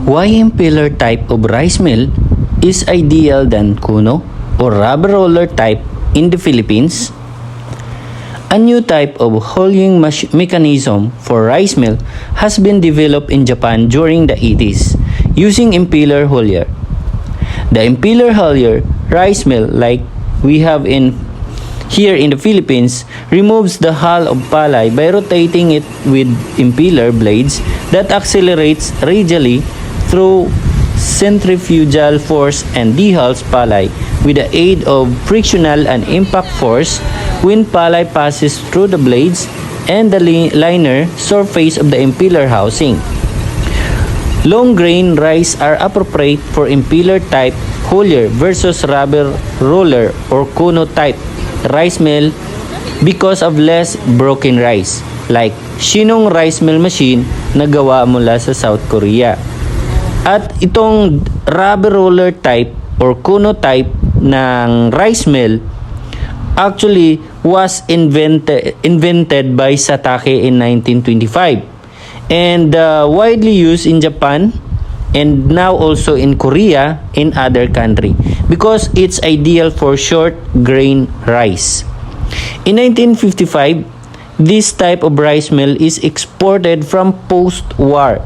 Why impeller type of rice mill is ideal than kuno or rubber roller type in the Philippines? A new type of hulling mechanism for rice mill has been developed in Japan during the 80s using impeller huller. The impeller huller rice mill, like we have here in the Philippines, removes the hull of palay by rotating it with impeller blades that accelerates radially through centrifugal force and dehulls palay with the aid of frictional and impact force when palay passes through the blades and the liner surface of the impeller housing. Long grain rice are appropriate for impeller type huller versus rubber roller or kuno type rice mill because of less broken rice, like Shin Nong rice mill machine na gawa mula sa South Korea. At itong rubber roller type or kuno type ng rice mill actually was invented by Satake in 1925 and widely used in Japan and now also in Korea in other country because it's ideal for short grain rice. In 1955, this type of rice mill is exported from post-war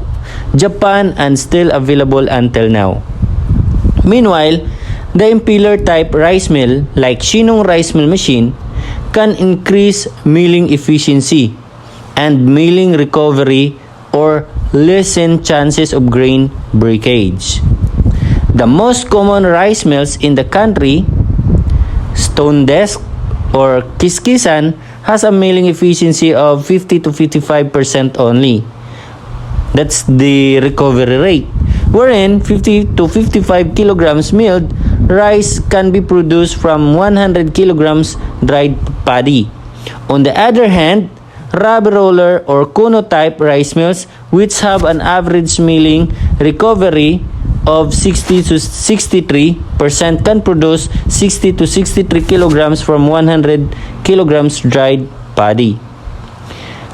Japan and still available until now. Meanwhile, the impeller type rice mill like Shin Nong rice mill machine can increase milling efficiency and milling recovery or lessen chances of grain breakage. The most common rice mills in the country, Stone Desk or Kiskisan, has a milling efficiency of 50 to 55% only. That's the recovery rate, wherein 50 to 55 kilograms milled rice can be produced from 100 kilograms dried paddy. On the other hand, rubber roller or kuno type rice mills, which have an average milling recovery of 60 to 63%, can produce 60 to 63 kilograms from 100 kilograms dried paddy.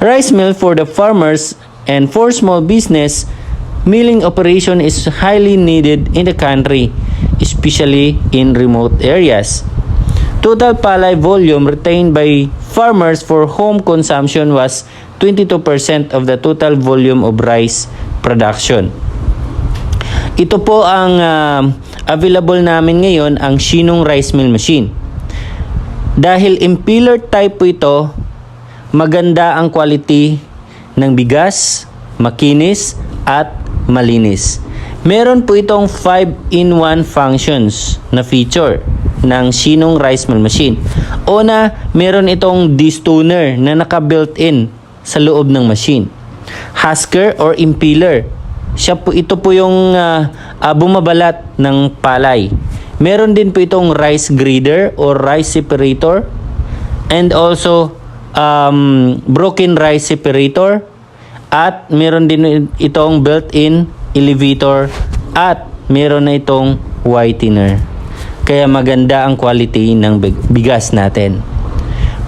Rice mill for the farmers and for small business, milling operation is highly needed in the country, especially in remote areas. Total palay volume retained by farmers for home consumption was 22% of the total volume of rice production. Ito po ang available namin ngayon, ang Shin Nong rice mill machine. Dahil impeller type po ito, maganda ang quality ng bigas, makinis at malinis. Meron po itong 5-in-1 functions na feature ng Shin Nong rice mill machine. Una, meron itong destoner na naka-built-in sa loob ng machine. Husker or impeller. Ito po yung bumabalat ng palay. Meron din po itong rice grader or rice separator and also broken rice separator, at meron din itong built-in elevator, at meron na itong whitener. Kaya maganda ang quality ng bigas natin.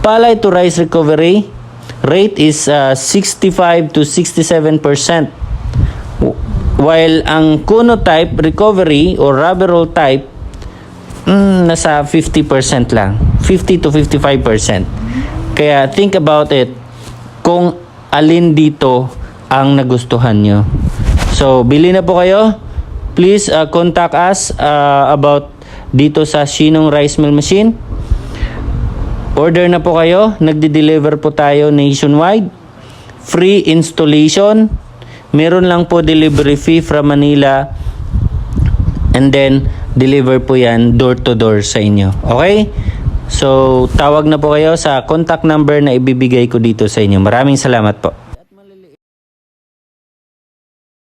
Palay to rice recovery rate is 65 to 67%, while ang kuno type recovery or rubber roll type nasa 50% lang, 50 to 55%. Kaya think about it kung alin dito ang nagustuhan nyo. So, bili na po kayo. Please contact us about dito sa Shin Nong rice mill machine. Order na po kayo. Nagde-deliver po tayo nationwide. Free installation. Meron lang po delivery fee from Manila. And then, deliver po yan door to door sa inyo. Okay? So, tawag na po kayo sa contact number na ibibigay ko dito sa inyo. Maraming salamat po.